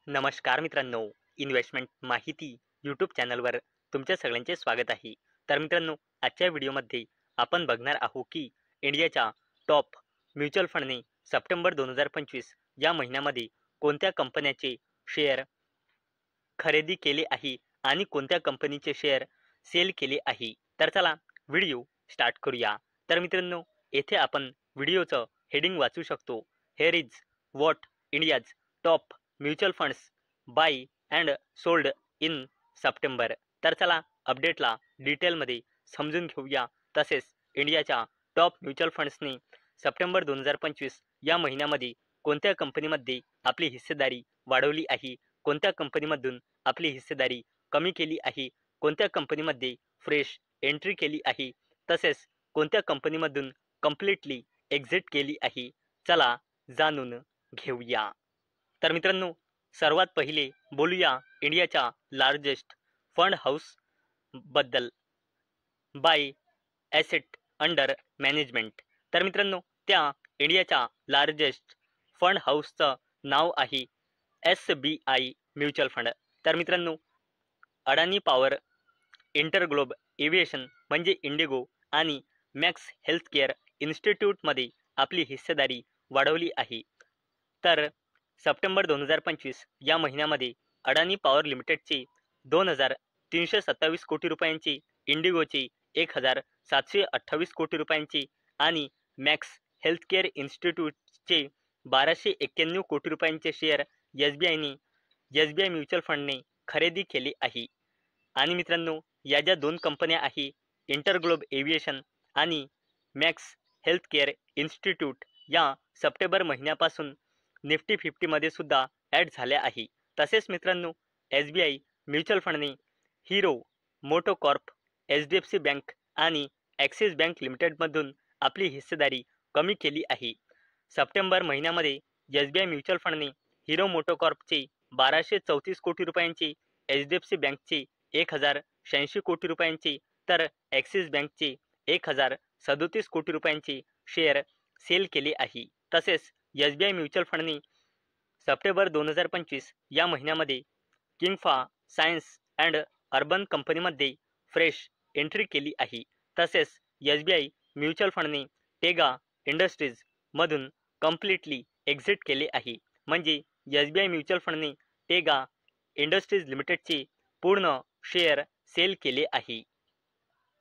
नमस्कार मित्रांनो, इन्व्हेस्टमेंट माहिती यूट्यूब चॅनलवर तुमच्या सगळ्यांचे स्वागत आहे. तर मित्रांनो, आजच्या व्हिडिओमध्ये आपण बघणार आहोत की इंडियाच्या टॉप म्युच्युअल फंडने सप्टेंबर 2025 या महिन्यामध्ये कोणत्या कंपन्यांचे शेअर खरेदी केले आहे आणि कोणत्या कंपनीचे शेअर सेल केले आहे. तर चला व्हिडिओ स्टार्ट करूया. तर मित्रांनो, येथे आपण व्हिडिओचं हेडिंग वाचू शकतो. Here is what India's top mutual funds bought and sold in September. तर चला अपडेटला डिटेलमध्ये समजून घेऊया. तसेच इंडियाच्या टॉप म्युच्युअल फंड्सने सप्टेंबर 2025 या महिन्यामध्ये कोणत्या कंपनीमध्ये आपली हिस्सेदारी वाढवली आहे, कोणत्या कंपनीमधून आपली हिस्सेदारी कमी केली आहे, कोणत्या कंपनीमध्ये फ्रेश एंट्री केली आहे, तसेच कोणत्या कंपनीमधून कम्प्लिटली एक्झिट केली आहे. चला जाणून घेऊया. तर मित्रांनो, सर्वात पहिले बोलूया इंडियाच्या लार्जेस्ट फंड हाऊस बद्दल बाय ॲसेट अंडर मॅनेजमेंट. तर मित्रांनो, त्या इंडियाच्या लार्जेस्ट फंड हाऊसचं नाव आहे SBI म्युच्युअल फंड. तर मित्रांनो, अडानी पॉवर, इंटरग्लोब एव्हिएशन म्हणजे इंडिगो आणि मॅक्स हेल्थकेअर इन्स्टिट्यूटमध्ये आपली हिस्सेदारी वाढवली आहे. तर सप्टेंबर 2025 या महिन्यामध्ये अडानी पॉवर लिमिटेडचे 2,327 कोटी रुपयांचे, इंडिगोचे 1,728 कोटी रुपयांचे आणि मॅक्स हेल्थकेअर इन्स्टिट्यूटचे 1,291 कोटी रुपयांचे शेअर SBI म्युच्युअल फंडने खरेदी केले आहे. आणि मित्रांनो, या ज्या दोन कंपन्या आहे, इंटरग्लोब एव्हिएशन आणि मॅक्स हेल्थकेअर इन्स्टिट्यूट, या सप्टेंबर महिन्यापासून निफ्टी 50मध्ये सुद्धा ॲड झाल्या आहे. तसेच मित्रांनो, SBI म्युच्युअल फंडने हिरो मोटोकॉर्प, HDFC बँक आणि ॲक्सिस बँक लिमिटेडमधून आपली हिस्सेदारी कमी केली आहे. सप्टेंबर महिन्यामध्ये SBI म्युच्युअल फंडने हिरो मोटोकॉर्पचे 1,234 कोटी रुपयांचे, HDFC बँकचे 1,086 कोटी रुपयांचे, तर ॲक्सिस बँकचे 1,037 कोटी रुपयांचे शेअर सेल केले आहे. तसेच SBI म्युच्युअल फंडने सप्टेंबर 2025 या महिन्यामध्ये किंगफा सायन्स अँड अर्बन कंपनीमध्ये फ्रेश एंट्री केली आहे. तसेच SBI म्युच्युअल फंडने टेगा इंडस्ट्रीजमधून कम्प्लिटली एक्झिट केले आहे. म्हणजे SBI म्युच्युअल फंडने टेगा इंडस्ट्रीज लिमिटेडचे पूर्ण शेअर सेल केले आहे.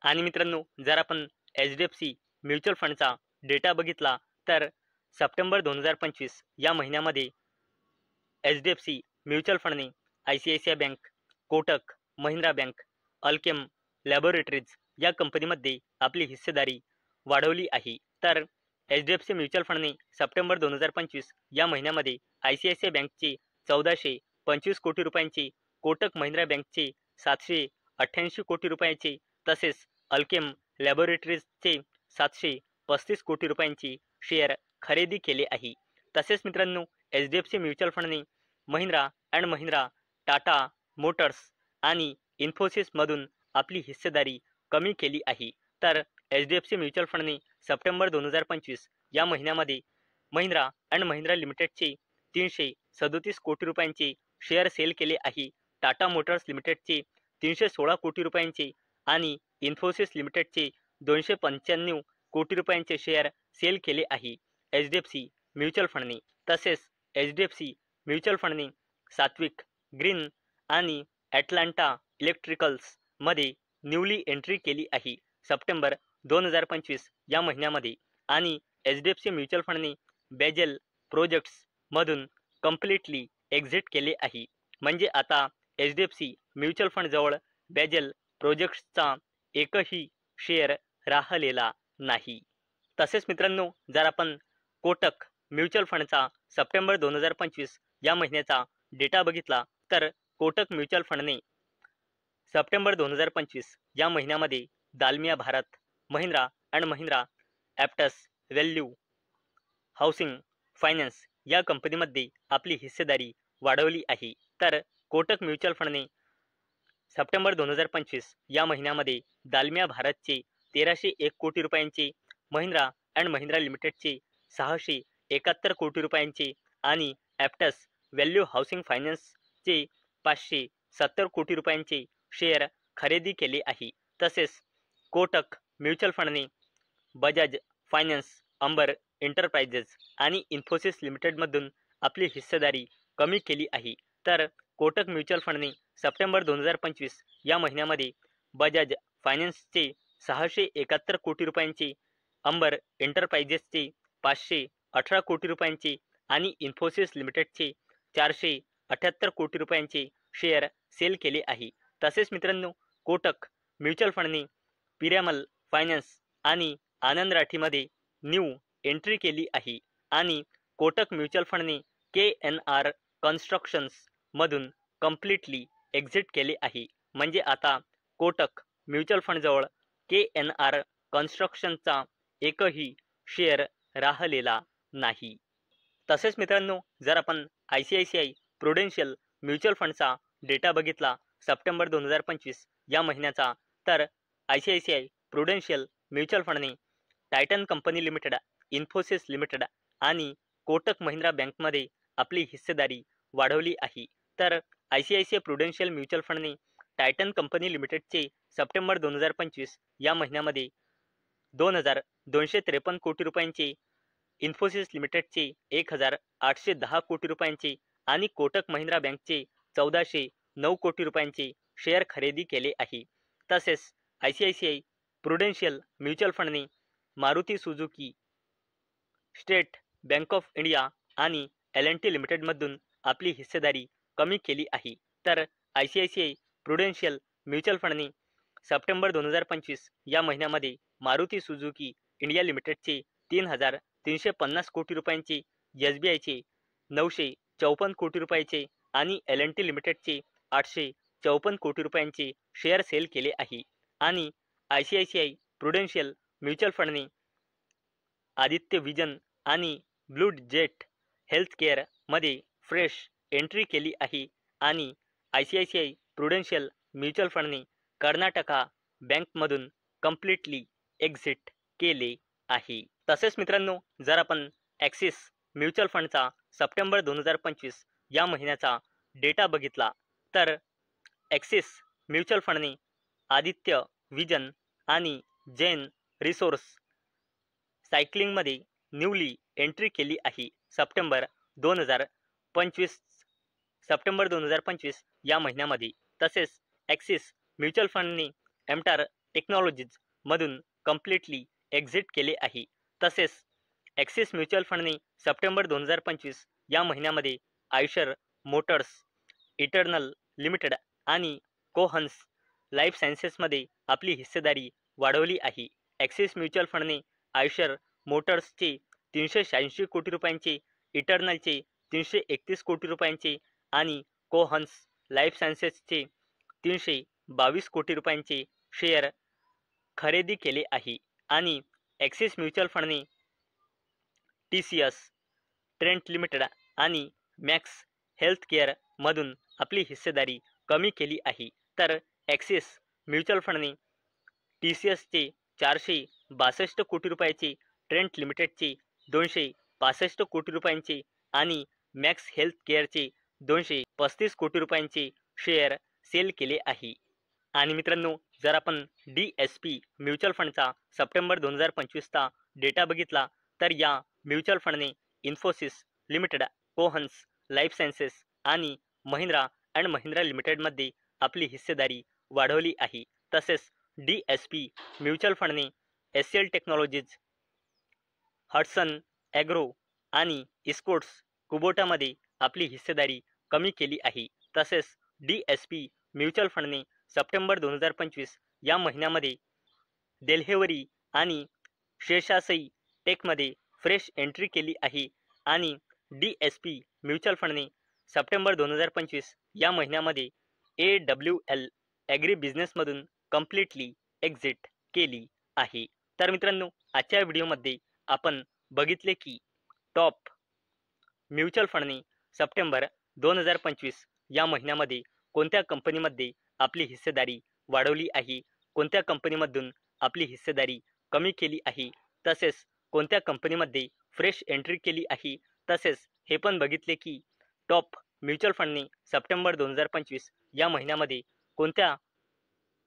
आणि मित्रांनो, जर आपण HDFC म्युच्युअल फंडचा डेटा बघितला तर सप्टेंबर 2025 या महिन्यामध्ये HDFC म्युच्युअल फंडने ICICI bank, Kotak Mahindra bank, Alkem Laboratories या कंपनीमध्ये आपली हिस्सेदारी वाढवली आहे. तर HDFC म्युच्युअल फंडने सप्टेंबर 2025 या महिन्यामध्ये ICICI बँकचे 1,425 कोटी रुपयांचे, कोटक महिंद्रा बँकचे 788 कोटी रुपयांचे, तसेच अल्केम लॅबोरेटरीजचे 735 कोटी रुपयांचे शेअर खरेदी केले आहे. तसेच मित्रांनो, HDFC म्युच्युअल फंडने महिंद्रा अँड महिंद्रा, टाटा मोटर्स आणि इन्फोसिसमधून आपली हिस्सेदारी कमी केली आहे. तर HDFC म्युच्युअल फंडने सप्टेंबर 2025 या महिन्यामध्ये महिंद्रा अँड महिंद्रा लिमिटेडचे 337 कोटी रुपयांचे शेअर सेल केले आहे. टाटा मोटर्स लिमिटेडचे 316 कोटी रुपयांचे आणि इन्फोसिस लिमिटेडचे 295 कोटी रुपयांचे शेअर सेल केले आहे HDFC म्युच्युअल फंडने. तसेच HDFC म्युच्युअल फंडने सात्विक ग्रीन आणि ॲटलांटा इलेक्ट्रिकल्समध्ये न्यूली एंट्री केली आहे सप्टेंबर 2025 या महिन्यामध्ये. आणि HDFC म्युच्युअल फंडने बेजल प्रोजेक्ट्समधून कम्प्लिटली एक्झिट केले आहे. म्हणजे आता HDFC म्युच्युअल फंडजवळ बेजल प्रोजेक्ट्सचा एकही शेअर राहिलेला नाही. तसेच मित्रांनो, जर आपण कोटक म्युच्युअल फंडचा सप्टेंबर 2025 या महिन्याचा डेटा बघितला तर कोटक म्युच्युअल फंडने सप्टेंबर 2025 या महिन्यामध्ये Dalmia Bharat, Mahindra and Mahindra, Aptus Value Housing Finance या कंपनीमध्ये आपली हिस्सेदारी वाढवली आहे. तर कोटक म्युच्युअल फंडने सप्टेंबर 2025 या महिन्यामध्ये दालमिया भारतचे 1,301 कोटी रुपयांचे, महिंद्रा अँड महिंद्रा लिमिटेडचे 671 कोटी रुपयांचे आणि ॲप्टस व्हॅल्यू हाऊसिंग फायनान्सचे 570 कोटी रुपयांचे शेअर खरेदी केले आहे. तसेच कोटक म्युच्युअल फंडने बजाज फायनान्स, अंबर एंटरप्राइजेस आणि इन्फोसिस लिमिटेडमधून आपली हिस्सेदारी कमी केली आहे. तर कोटक म्युच्युअल फंडने सप्टेंबर 2025 या महिन्यामध्ये बजाज फायनान्सचे 671 कोटी रुपयांचे, अंबर एंटरप्राइजेसचे 518 कोटी रुपयांचे आणि इन्फोसिस लिमिटेडचे 478 कोटी रुपयांचे शेअर सेल केले आहे. तसेच मित्रांनो, कोटक म्युच्युअल फंडने पिरामल फायनान्स आणि आनंद राठीमध्ये न्यू एंट्री केली आहे आणि कोटक म्युच्युअल फंडने KNR कन्स्ट्रक्शन्स मधून कम्प्लिटली एक्झिट केले आहे. म्हणजे आता कोटक म्युच्युअल फंडजवळ KNR कन्स्ट्रक्शनचा एकही शेअर राहिलेला नाही. तसेच मित्रांनो, जर आपण ICICI प्रुडेन्शियल म्युच्युअल फंडचा डेटा बघितला सप्टेंबर 2025 या महिन्याचा, तर ICICI प्रुडेन्शियल म्युच्युअल फंडने Titan Company Limited, Infosys Limited आणि कोटक महिंद्रा बँकमध्ये आपली हिस्सेदारी वाढवली आहे. तर ICICI प्रुडेन्शियल म्युच्युअल फंडने टायटन कंपनी लिमिटेडचे सप्टेंबर 2025 या महिन्यामध्ये 2,253 कोटी रुपयांचे, इन्फोसिस लिमिटेडचे 1,810 कोटी रुपयांचे आणि कोटक महिंद्रा बँकचे 1,409 कोटी रुपयांचे शेअर खरेदी केले आहे. तसेच ICICI प्रुडेन्शियल म्युच्युअल फंडने Maruti Suzuki, State Bank of India आणि L&T लिमिटेडमधून आपली हिस्सेदारी कमी केली आहे. तर ICICI प्रुडेन्शियल म्युच्युअल फंडने सप्टेंबर 2025 या महिन्यामध्ये मारुती सुझुकी इंडिया लिमिटेडचे 3,350 कोटी रुपयांचे, SBIचे 954 कोटी रुपयाचे आणि L&T लिमिटेडचे 854 कोटी रुपयांचे शेअर सेल केले आहे. आणि ICICI प्रुडेन्शियल म्युच्युअल फंडने आदित्य विजन आणि ब्लू जेट हेल्थकेअर मध्ये फ्रेश एंट्री केली आहे आणि ICICI प्रुडेन्शियल म्युच्युअल फंडने कर्नाटका बँकमधून कम्प्लिटली एक्झिट केले आहे. तसेच मित्रांनो, जर आपण ॲक्सिस म्युच्युअल फंडचा सप्टेंबर 2025 या महिन्याचा डेटा बघितला, तर ॲक्सिस म्युच्युअल फंडने आदित्य विजन आणि जैन रिसोर्स सायकलिंगमध्ये न्यूली एंट्री केली आहे सप्टेंबर 2025 या महिन्यामध्ये. तसेच ॲक्सिस म्युच्युअल फंडने एमटार टेक्नॉलॉजीज मधून कम्प्लिटली एक्झिट केले आहे. तसेच ॲक्सिस म्युच्युअल फंडने सप्टेंबर 2025 या महिन्यामध्ये आयशर मोटर्स इटर्नल लिमिटेड आणि कोहन्स लाईफ सायन्सेसमध्ये आपली हिस्सेदारी वाढवली आहे. ॲक्सिस म्युच्युअल फंडने आयशर मोटर्सचे 386 कोटी रुपयांचे, इटर्नलचे 331 कोटी रुपयांचे आणि कोहन्स लाईफ सायन्सेसचे 322 कोटी रुपयांचे शेअर खरेदी केले आहे. आणि ॲक्सिस म्युच्युअल फंडने TCS, ट्रेंट लिमिटेड आणि मॅक्स हेल्थकेअर मधून आपली हिस्सेदारी कमी केली आहे. तर ॲक्सिस म्युच्युअल फंडने TCSचे 462 कोटी रुपयाचे, ट्रेंट लिमिटेडचे 265 कोटी रुपयांचे आणि मॅक्स हेल्थकेअरचे 235 कोटी रुपयांचे शेअर सेल केले आहे. आणि मित्रांनो, जर आपण DSP म्युच्युअल फंडचा सप्टेंबर 2025चा डेटा बघितला, तर या म्युच्युअल फंडने Infosys Limited, Cohance Life Sciences आणि महिंद्रा अँड महिंद्रा लिमिटेडमध्ये आपली हिस्सेदारी वाढवली आहे. तसेच DSP म्युच्युअल फंडने SCL टेक्नॉलॉजीज, हडसन ॲग्रो आणि इस्कोट्स कुबोटामध्ये आपली हिस्सेदारी कमी केली आहे. तसेच DSP म्युच्युअल फंडने सप्टेंबर 2025 या महिन्यामध्ये देल्हेवरी आणि शेषासई टेकमध्ये फ्रेश एंट्री केली आहे आणि DSP म्युच्युअल फंडने सप्टेंबर 2025 या महिन्यामध्ये AWL ॲग्री बिझनेसमधून कम्प्लिटली एक्झिट केली आहे. तर मित्रांनो, आजच्या व्हिडिओमध्ये आपण बघितले की टॉप म्युच्युअल फंडने सप्टेंबर 2025 या महिन्यामध्ये कोणत्या कंपनीमध्ये आपली हिस्सेदारी वाढवली आहे, कोणत्या कंपनीमधून आपली हिस्सेदारी कमी केली आहे, तसेच कोणत्या कंपनीमध्ये फ्रेश एंट्री केली आहे. तसेच हे पण बघितले की टॉप म्युच्युअल फंडने सप्टेंबर 2025 या महिन्यामध्ये कोणत्या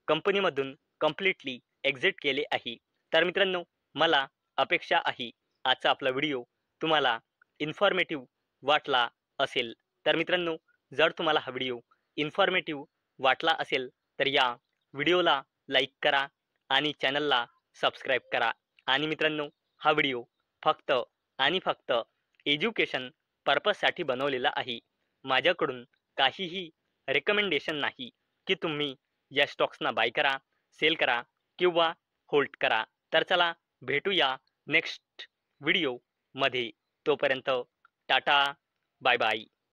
कंपनीमधून कम्प्लिटली एक्झिट केले आहे. तर मित्रांनो, मला अपेक्षा आहे आजचा आपला व्हिडिओ तुम्हाला इन्फॉर्मेटिव्ह वाटला असेल. तर मित्रांनो, जर तुम्हाला हा व्हिडिओ इन्फॉर्मेटिव्ह वाटला असेल तर या व्हिडिओला लाईक करा आणि चॅनलला सबस्क्राईब करा. आणि मित्रांनो, हा व्हिडिओ फक्त आणि फक्त एज्युकेशन पर्पजसाठी बनवलेला आहे. माझ्याकडून काहीही रेकमेंडेशन नाही की तुम्ही या स्टॉक्सना बाय करा, सेल करा किंवा होल्ड करा. तर चला भेटूया नेक्स्ट व्हिडिओमध्ये. तोपर्यंत टाटा, बाय बाय.